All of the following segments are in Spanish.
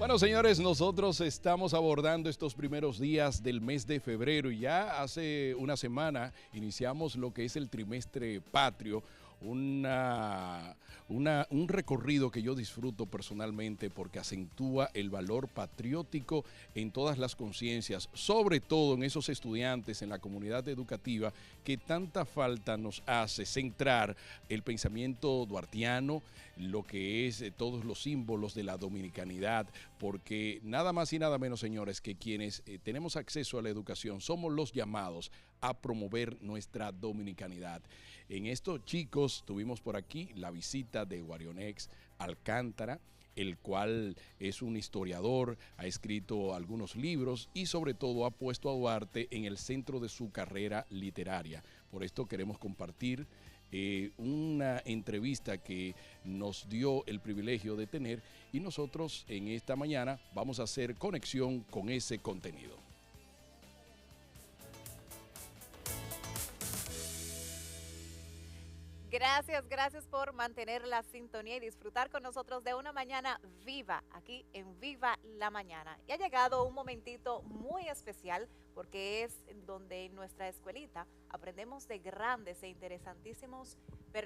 Bueno, señores, nosotros estamos abordando estos primeros días del mes de febrero y ya hace una semana iniciamos lo que es el trimestre patrio, un recorrido que yo disfruto personalmente porque acentúa el valor patriótico en todas las conciencias, sobre todo en esos estudiantes en la comunidad educativa que tanta falta nos hace centrar el pensamiento duartiano, lo que es todos los símbolos de la dominicanidad, porque nada más y nada menos, señores, que quienes tenemos acceso a la educación somos los llamados a promover nuestra dominicanidad. En estos chicos tuvimos por aquí la visita de Guarionex Alcántara, el cual es un historiador, ha escrito algunos libros y sobre todo ha puesto a Duarte en el centro de su carrera literaria. Por esto queremos compartir una entrevista que nos dio el privilegio de tener y nosotros en esta mañana vamos a hacer conexión con ese contenido. Gracias por mantener la sintonía y disfrutar con nosotros de una mañana viva, aquí en Viva la Mañana. Y ha llegado un momentito muy especial porque es donde en nuestra escuelita aprendemos de grandes e interesantísimos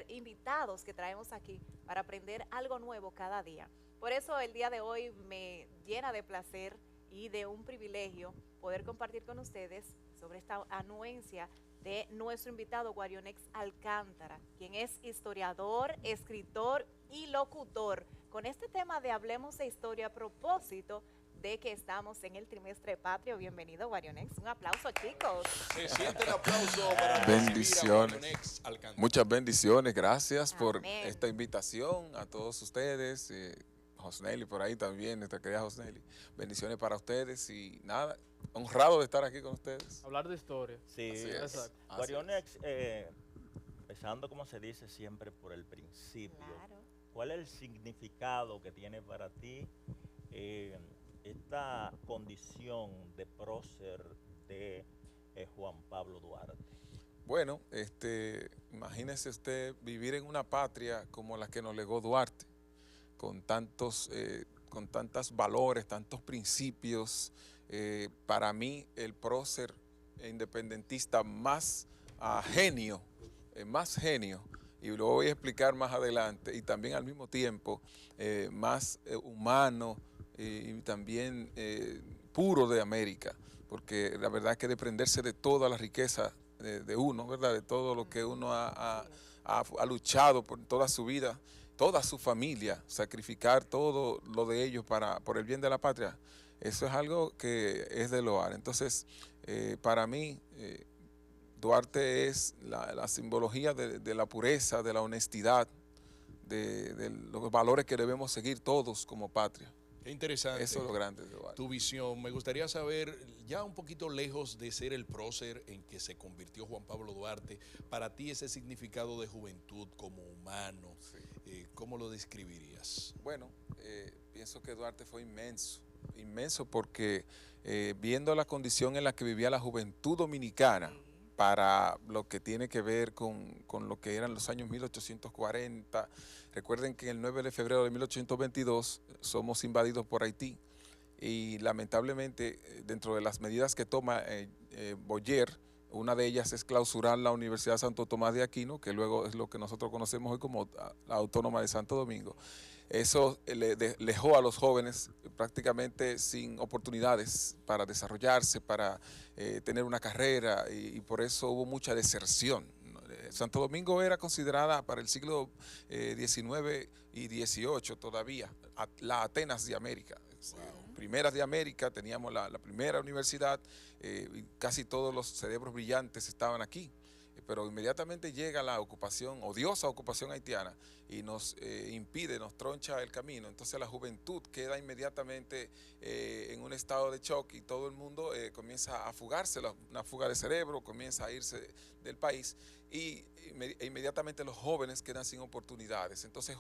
invitados que traemos aquí para aprender algo nuevo cada día. Por eso el día de hoy me llena de placer y de un privilegio poder compartir con ustedes sobre esta anuencia de nuestro invitado Guarionex Alcántara, quien es historiador, escritor y locutor. Con este tema de Hablemos de Historia a propósito de que estamos en el trimestre patrio. Bienvenido, Guarionex. Un aplauso, chicos. Se siente el aplauso para bendiciones. Guarionex Alcántara. Muchas bendiciones. Gracias Amén. por esta invitación a todos ustedes. Josneli por ahí también, nuestra querida Josneli. Bendiciones para ustedes y nada, honrado de estar aquí con ustedes. Hablar de historia. Sí, exacto. Guarionex, empezando como se dice siempre por el principio, Claro. ¿cuál es el significado que tiene para ti esta condición de prócer de Juan Pablo Duarte? Bueno, imagínese usted vivir en una patria como la que nos legó Duarte, con tantos valores, tantos principios. Para mí, el prócer independentista más genio, y lo voy a explicar más adelante, y también al mismo tiempo más humano y también puro de América, porque la verdad es que desprenderse de toda la riqueza de uno, ¿verdad? De todo lo que uno ha luchado por toda su vida, toda su familia, sacrificar todo lo de ellos por el bien de la patria, eso es algo que es de loar. Entonces, para mí, Duarte es la simbología de la pureza, de la honestidad, de los valores que debemos seguir todos como patria. Qué interesante. Eso es lo grande de Duarte. Tu visión. Me gustaría saber, ya un poquito lejos de ser el prócer en que se convirtió Juan Pablo Duarte, para ti ese significado de juventud como humano, sí. ¿Cómo lo describirías? Bueno, pienso que Duarte fue inmenso porque viendo la condición en la que vivía la juventud dominicana, para lo que tiene que ver con lo que eran los años 1840. Recuerden que el 9 de febrero de 1822 somos invadidos por Haití y lamentablemente dentro de las medidas que toma Boyer, una de ellas es clausurar la Universidad Santo Tomás de Aquino, que luego es lo que nosotros conocemos hoy como la Autónoma de Santo Domingo. Eso dejó a los jóvenes prácticamente sin oportunidades para desarrollarse, para tener una carrera y por eso hubo mucha deserción. Santo Domingo era considerada para el siglo XIX y XVIII todavía la Atenas de América. Wow. Primeras de América, teníamos la primera universidad, y casi todos los cerebros brillantes estaban aquí. Pero inmediatamente llega la ocupación, odiosa ocupación haitiana, y nos impide, nos troncha el camino. Entonces la juventud queda inmediatamente en un estado de shock y todo el mundo comienza a fugarse, una fuga de cerebro, comienza a irse del país y inmediatamente los jóvenes quedan sin oportunidades. Entonces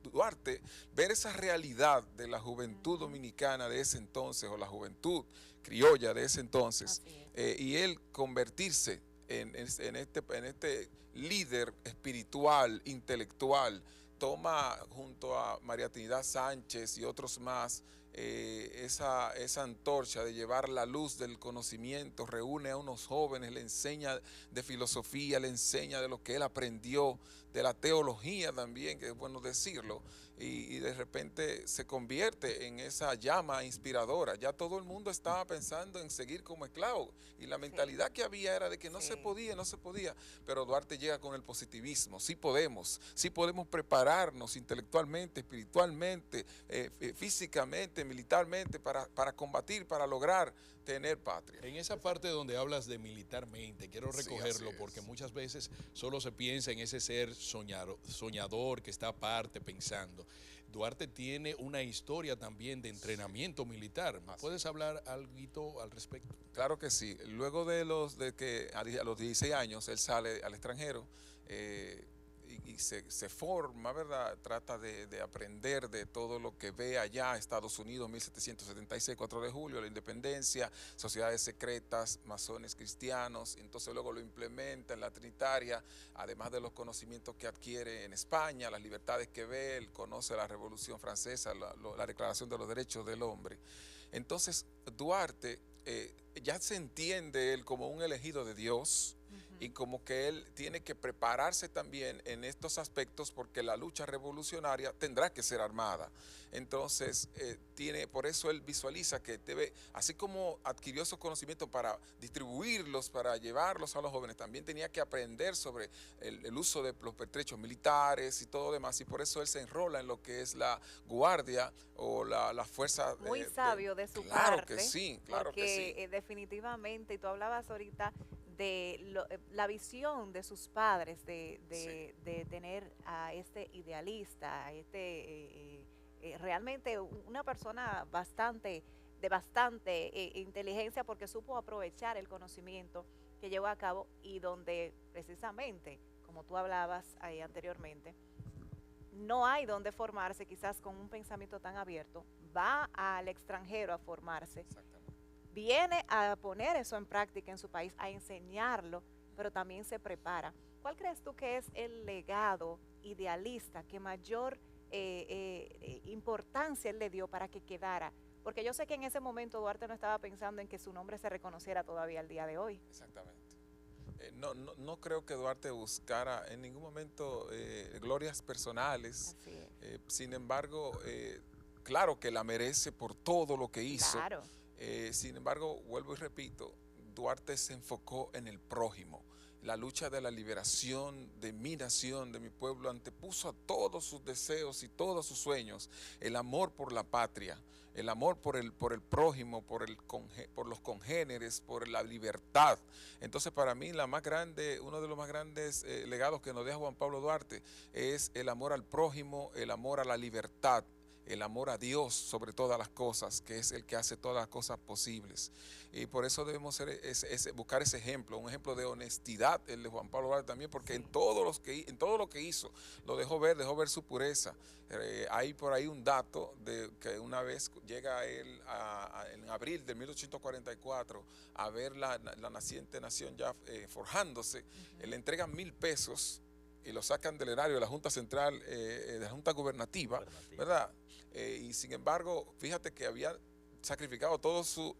Duarte, ver esa realidad de la juventud dominicana de ese entonces, o la juventud criolla de ese entonces, y él convertirse en este líder espiritual, intelectual, toma junto a María Trinidad Sánchez y otros más esa antorcha de llevar la luz del conocimiento, reúne a unos jóvenes, le enseña de filosofía, le enseña de lo que él aprendió, de la teología también, que es bueno decirlo, y de repente se convierte en esa llama inspiradora. Ya todo el mundo estaba pensando en seguir como esclavo, y la mentalidad que había era de que no se podía, no se podía, pero Duarte llega con el positivismo. Sí podemos prepararnos intelectualmente, espiritualmente, físicamente, militarmente, para combatir, para lograr tener patria. En esa parte donde hablas de militarmente, quiero recogerlo, sí, porque muchas veces solo se piensa en ese ser soñador que está aparte pensando. Duarte tiene una historia también de entrenamiento militar. ¿Me puedes hablar algo al respecto? Claro que sí. Luego de que a los 16 años él sale al extranjero, y se forma, ¿verdad? Trata de aprender de todo lo que ve allá, Estados Unidos, 1776, 4 de julio, la independencia, sociedades secretas, masones cristianos. Entonces luego lo implementa en la Trinitaria, además de los conocimientos que adquiere en España, las libertades que ve, él conoce la Revolución Francesa, la Declaración de los Derechos del Hombre. Entonces Duarte ya se entiende él como un elegido de Dios, y como que él tiene que prepararse también en estos aspectos, porque la lucha revolucionaria tendrá que ser armada. Entonces, por eso él visualiza que debe, así como adquirió esos conocimientos para distribuirlos, para llevarlos a los jóvenes, también tenía que aprender sobre el uso de los pertrechos militares y todo demás, y por eso él se enrola en lo que es la guardia o la fuerza. Muy sabio de su claro parte. Que sí, claro que sí. Porque definitivamente, y tú hablabas ahorita de la visión de sus padres de tener a este idealista, a realmente una persona de bastante inteligencia, porque supo aprovechar el conocimiento que llevó a cabo, y donde precisamente, como tú hablabas ahí anteriormente, no hay donde formarse quizás con un pensamiento tan abierto, va al extranjero a formarse. Viene a poner eso en práctica en su país, a enseñarlo, pero también se prepara. ¿Cuál crees tú que es el legado idealista que mayor importancia él le dio para que quedara? Porque yo sé que en ese momento Duarte no estaba pensando en que su nombre se reconociera todavía al día de hoy. Exactamente. No creo que Duarte buscara en ningún momento glorias personales. Sin embargo, claro que la merece por todo lo que hizo. Claro. Sin embargo, vuelvo y repito, Duarte se enfocó en el prójimo. La lucha de la liberación de mi nación, de mi pueblo, antepuso a todos sus deseos y todos sus sueños el amor por la patria, el amor por el prójimo, por los congéneres, por la libertad. Entonces, para mí, uno de los más grandes legados que nos deja Juan Pablo Duarte es el amor al prójimo, el amor a la libertad, el amor a Dios sobre todas las cosas, que es el que hace todas las cosas posibles. Y por eso debemos buscar ese ejemplo, un ejemplo de honestidad, el de Juan Pablo Duarte también, porque en todo lo que hizo, lo dejó ver su pureza. Hay por ahí un dato de que una vez llega él en abril de 1844 a ver la naciente nación ya forjándose, le entregan 1,000 pesos y lo sacan del erario de la Junta Central, de la Junta Gubernativa, ¿verdad? Y sin embargo, fíjate que había sacrificado todo su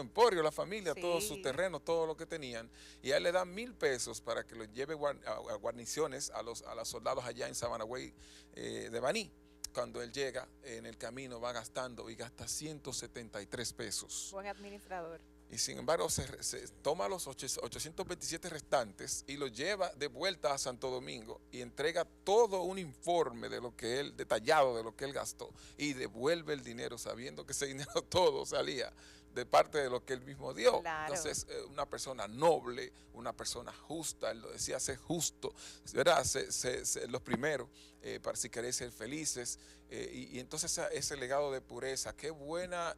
emporio, la familia, todos sus terrenos, todo lo que tenían, y a él le dan 1,000 pesos para que lo lleve a guarniciones a los soldados allá en Sabanagüey de Baní. Cuando él llega, en el camino va gastando y gasta 173 pesos. Buen administrador. Y sin embargo se toma los 827 restantes y los lleva de vuelta a Santo Domingo y entrega todo un informe detallado de lo que él gastó, y devuelve el dinero sabiendo que ese dinero todo salía de parte de lo que él mismo dio. Claro. Entonces, una persona noble, una persona justa, él lo decía, ser justo, ¿verdad? Los primeros, para si queréis ser felices, y entonces ese legado de pureza, qué bueno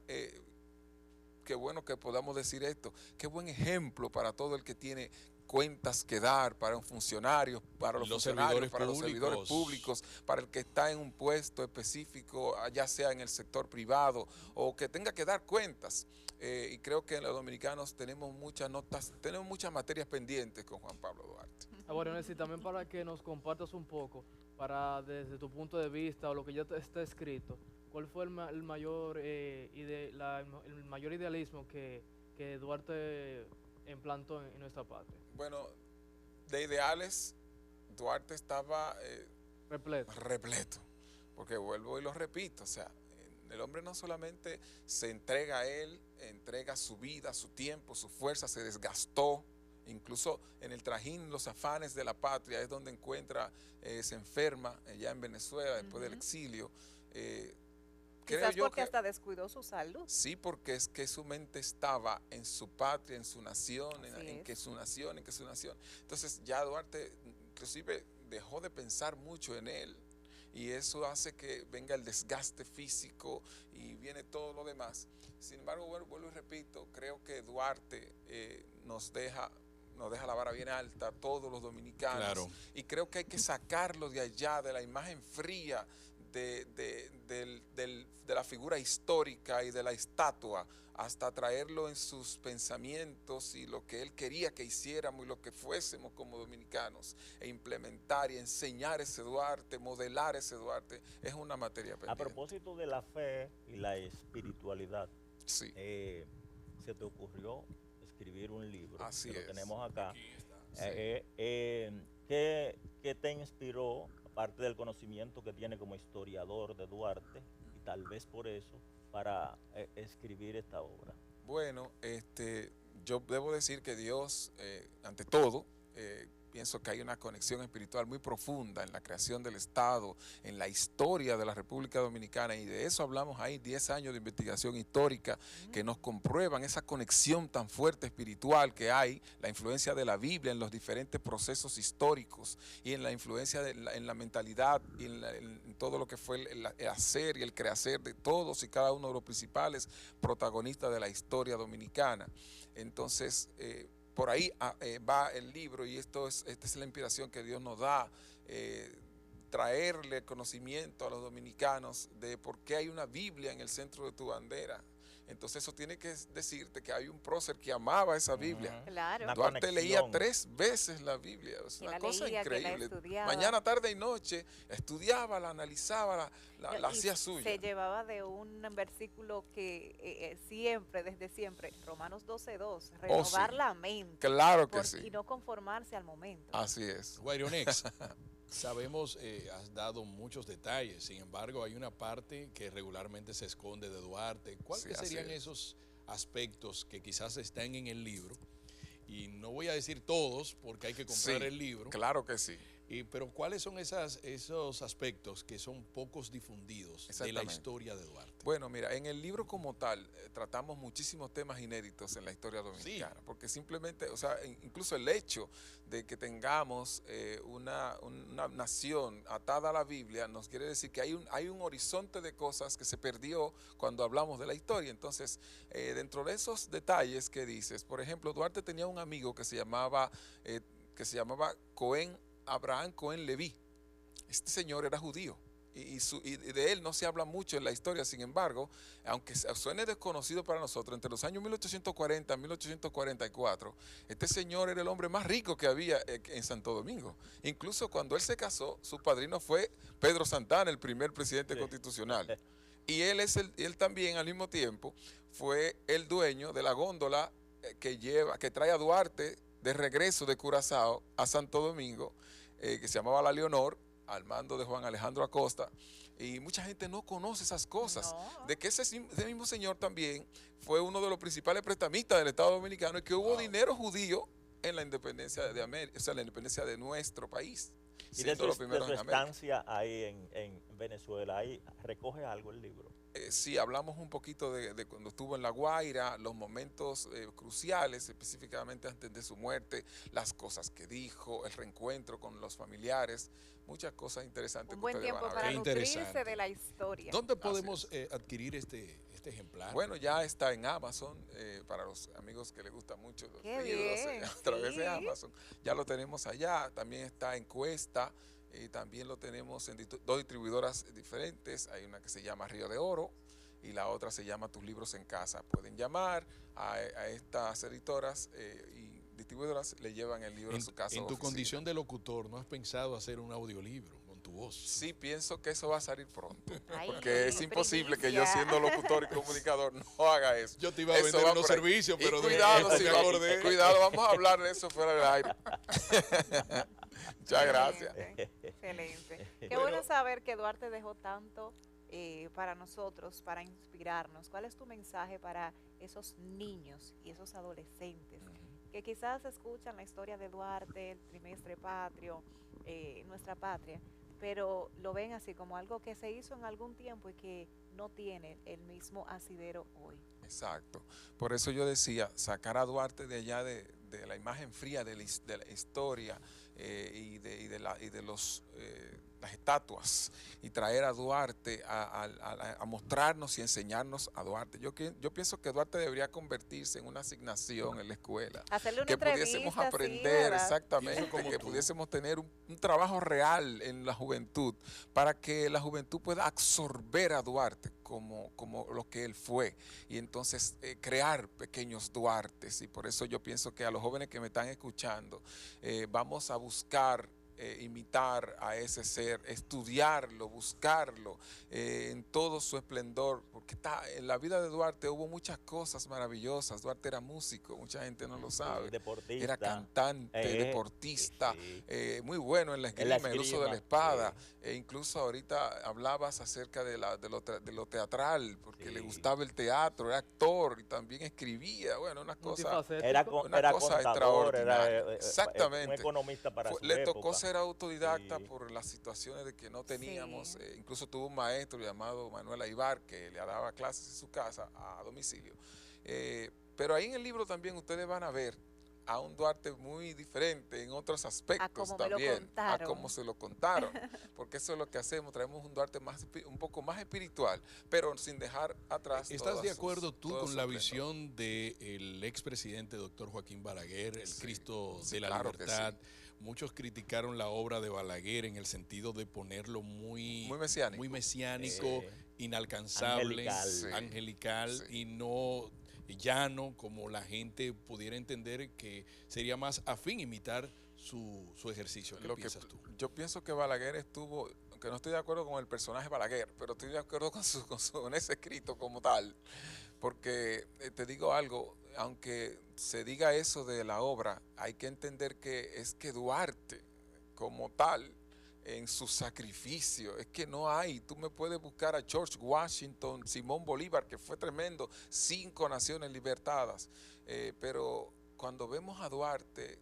que podamos decir esto. Qué buen ejemplo para todo el que tiene cuentas que dar, para un funcionario, para los funcionarios, para los servidores públicos, para el que está en un puesto específico, ya sea en el sector privado o que tenga que dar cuentas. Y creo que los dominicanos tenemos muchas materias pendientes con Juan Pablo Duarte. Bueno, Nessie, también para que nos compartas un poco, desde tu punto de vista o lo que ya está escrito, ¿cuál fue el mayor, el mayor idealismo que Duarte implantó en nuestra patria? Bueno, de ideales, Duarte estaba Repleto. porque vuelvo y lo repito, o sea, el hombre no solamente se entrega a él, entrega su vida, su tiempo, su fuerza, se desgastó, incluso en el trajín, los afanes de la patria, es donde se enferma, ya en Venezuela, después del exilio. Quizás porque hasta descuidó su salud. Sí, porque es que su mente estaba en su patria, en su nación, en que su nación. Entonces ya Duarte inclusive dejó de pensar mucho en él, y eso hace que venga el desgaste físico y viene todo lo demás. Sin embargo, vuelvo y repito, creo que Duarte nos deja la vara bien alta a todos los dominicanos. Claro. Y creo que hay que sacarlo de allá, de la imagen fría de la figura histórica y de la estatua, hasta traerlo en sus pensamientos y lo que él quería que hiciéramos y lo que fuésemos como dominicanos, e implementar y enseñar ese Duarte, modelar ese Duarte, es una materia pendiente. A propósito de la fe y la espiritualidad, sí. ¿Se te ocurrió escribir un libro? Así que es. Lo tenemos acá. Aquí está. Sí. ¿Qué te inspiró, aparte del conocimiento que tiene como historiador de Duarte, y tal vez por eso, para escribir esta obra? Bueno, yo debo decir que Dios, ante todo, pienso que hay una conexión espiritual muy profunda en la creación del Estado, en la historia de la República Dominicana, y de eso hablamos ahí, 10 años de investigación histórica que nos comprueban esa conexión tan fuerte espiritual que hay, la influencia de la Biblia en los diferentes procesos históricos, y en la influencia en la mentalidad y en todo lo que fue el hacer y el creacer de todos y cada uno de los principales protagonistas de la historia dominicana. Entonces, por ahí va el libro, y esta es la inspiración que Dios nos da, traerle conocimiento a los dominicanos de por qué hay una Biblia en el centro de tu bandera. Entonces eso tiene que decirte que hay un prócer que amaba esa Biblia. Claro. Duarte leía 3 veces la Biblia, es una cosa increíble. Mañana, tarde y noche estudiaba, la analizaba, la hacía suya. Se llevaba de un versículo que siempre, desde siempre, Romanos 12:2, renovar la mente. Claro que sí. Y no conformarse al momento. Así es. Guairionex, sabemos, has dado muchos detalles, sin embargo hay una parte que regularmente se esconde de Duarte. ¿Cuáles serían esos aspectos que quizás están en el libro? Y no voy a decir todos porque hay que comprar el libro. Claro que sí. Pero ¿cuáles son esos aspectos que son pocos difundidos de la historia de Duarte? Bueno, mira, en el libro como tal tratamos muchísimos temas inéditos en la historia dominicana, porque simplemente, o sea, incluso el hecho de que tengamos una nación atada a la Biblia nos quiere decir que hay un horizonte de cosas que se perdió cuando hablamos de la historia. Entonces, dentro de esos detalles que dices, por ejemplo, Duarte tenía un amigo que se llamaba Abraham Cohen Leví. Este señor era judío y de él no se habla mucho en la historia. Sin embargo, aunque suene desconocido para nosotros, entre los años 1840 y 1844, este señor era el hombre más rico que había en Santo Domingo. Incluso cuando él se casó, su padrino fue Pedro Santana, el primer presidente constitucional. Y él también al mismo tiempo fue el dueño de la góndola que trae a Duarte de regreso de Curazao a Santo Domingo, que se llamaba La Leonor, al mando de Juan Alejandro Acosta, y mucha gente no conoce esas cosas, de que ese mismo señor también fue uno de los principales prestamistas del Estado Dominicano, y que hubo dinero judío en la independencia de América, o sea, la independencia de nuestro país. Y de su estancia ahí en Venezuela, ahí recoge algo el libro. Sí, hablamos un poquito de cuando estuvo en La Guaira, los momentos cruciales, específicamente antes de su muerte, las cosas que dijo, el reencuentro con los familiares, muchas cosas interesantes. Un buen tiempo para nutrirse de la historia. ¿Dónde podemos adquirir este ejemplar? Bueno, ya está en Amazon, para los amigos que les gustan mucho los libros, a través de Amazon. Ya lo tenemos allá, también está en Cuesta. También lo tenemos en 2 distribuidoras diferentes. Hay una que se llama Río de Oro y la otra se llama Tus Libros en Casa. Pueden llamar a estas editoras y distribuidoras, le llevan el libro a su casa. En tu condición de locutor, ¿no has pensado hacer un audiolibro con tu voz. Sí, pienso que eso va a salir pronto. Ay, Porque es imposible que yo, primicia. siendo locutor y comunicador, no haga eso. Yo te iba a Eso vender va unos por ahí. servicios, Y pero cuidado, de sí, me acordé. cuidado, vamos a hablar de eso fuera del aire. Muchas gracias. Excelente, excelente. Qué bueno saber que Duarte dejó tanto para nosotros, para inspirarnos. ¿Cuál es tu mensaje para esos niños y esos adolescentes que quizás escuchan la historia de Duarte, el trimestre patrio, nuestra patria, pero lo ven así como algo que se hizo en algún tiempo y que no tiene el mismo asidero hoy? Exacto. Por eso yo decía, sacar a Duarte de allá de la imagen fría de la historia y de las estatuas, y traer a Duarte a mostrarnos y enseñarnos a Duarte. Yo pienso que Duarte debería convertirse en una asignación en la escuela. Hacerle una Que entrevista, pudiésemos sí, aprender, ¿verdad? exactamente, Como que tú. pudiésemos tener un trabajo real en la juventud, para que la juventud pueda absorber a Duarte como lo que él fue, y entonces crear pequeños Duartes. Y por eso yo pienso que a los jóvenes que me están escuchando, vamos a buscar imitar a ese ser, estudiarlo, buscarlo en todo su esplendor, porque en la vida de Duarte hubo muchas cosas maravillosas. Duarte era músico, mucha gente no lo sabe, Deportista. era cantante, deportista, Sí. muy bueno en la En la esgrima, el uso de la esgrima, espada, sí. e incluso ahorita hablabas acerca de lo teatral, porque le Sí. gustaba el teatro, era actor y también escribía, bueno, una cosa... Multifacético. Una Era cosa contador, era extraordinaria. Exactamente. un economista para su Le tocó época. ser autodidacta Sí. por las situaciones de que no teníamos. Sí. Incluso tuvo un maestro llamado Manuel Aibar que le daba clases en su casa a domicilio. Pero ahí en el libro también ustedes van a ver a un Duarte muy diferente en otros aspectos como me lo también, a contaron. como se lo contaron, porque eso es lo que hacemos, traemos un Duarte un poco más espiritual, pero sin dejar atrás. ¿Estás de acuerdo tú todo con su la esplendor? visión del expresidente doctor Joaquín Balaguer, el Sí, Cristo sí, de la claro que Libertad? Muchos criticaron la obra de Balaguer en el sentido de ponerlo muy mesiánico, inalcanzable, Angelical. angelical, Sí. y no llano, como la gente pudiera entender que sería más afín imitar su ejercicio. ¿Qué piensas tú? Yo pienso que Balaguer estuvo, aunque no estoy de acuerdo con el personaje Balaguer, pero estoy de acuerdo con ese escrito como tal, porque te digo algo, aunque se diga eso de la obra, hay que entender que es que Duarte como tal, en su sacrificio, es que no hay, tú me puedes buscar a George Washington, Simón Bolívar, que fue tremendo, 5 naciones libertadas, pero cuando vemos a Duarte,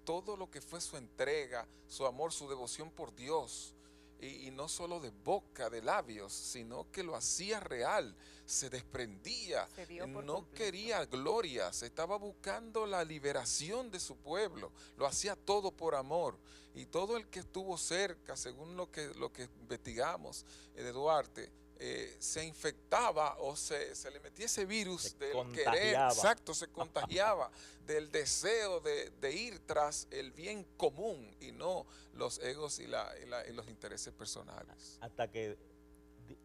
todo lo que fue su entrega, su amor, su devoción por Dios, y no solo de boca, de labios, sino que lo hacía real, se desprendía, Se dio por no completo. quería glorias, estaba buscando la liberación de su pueblo, lo hacía todo por amor. Y todo el que estuvo cerca, según lo que investigamos de Duarte, se infectaba o se le metía ese virus Se del contagiaba. querer, exacto, se contagiaba del deseo de ir tras el bien común y no los egos y los intereses personales. Hasta que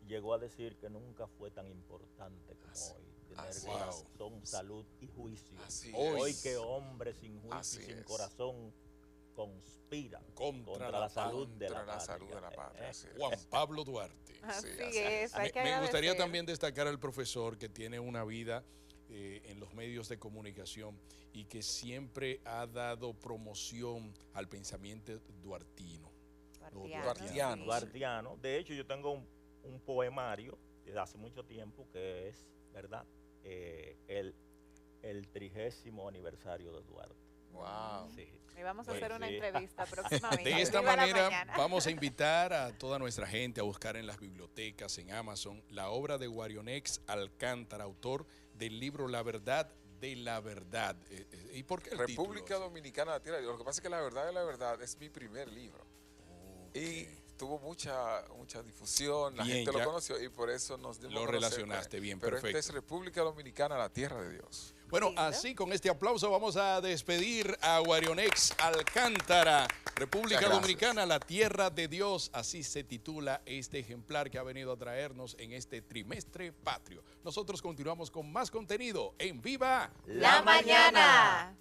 llegó a decir que nunca fue tan importante como Así- hoy. Tener así corazón, es. salud y juicio. Así Hoy es. que hombre sin juicio Así y sin es. corazón conspiran Contra la la salud de Contra la la salud de la patria. patria. así es. Juan Pablo Duarte. Así así es, hay que Me gustaría agradecer. también destacar al profesor que tiene una vida en los medios de comunicación y que siempre ha dado promoción al pensamiento duartino. Duartiano. sí. Duartiano. De hecho, yo tengo un poemario desde hace mucho tiempo que es, ¿verdad? El 30º aniversario de Duarte. Wow. Sí. Le vamos a Bueno, hacer una sí. entrevista próximamente. De esta Viva la manera mañana. vamos a invitar a toda nuestra gente a buscar en las bibliotecas, en Amazon, la obra de Guarionex Alcántara, autor del libro La Verdad de la Verdad. ¿Y por qué el República título? Dominicana, la tierra de Dios. Lo que pasa es que La Verdad de la Verdad es mi primer libro. Ok. Y tuvo mucha difusión, la Bien, gente ya lo conoció y por eso nos dimos lo a conocer, relacionaste, bien, pero perfecto. esta es República Dominicana, la tierra de Dios. Bueno, Lindo. así con este aplauso vamos a despedir a Guarionex Alcántara, República Muchas gracias. Dominicana, la tierra de Dios. Así se titula este ejemplar que ha venido a traernos en este trimestre patrio. Nosotros continuamos con más contenido en Viva La mañana.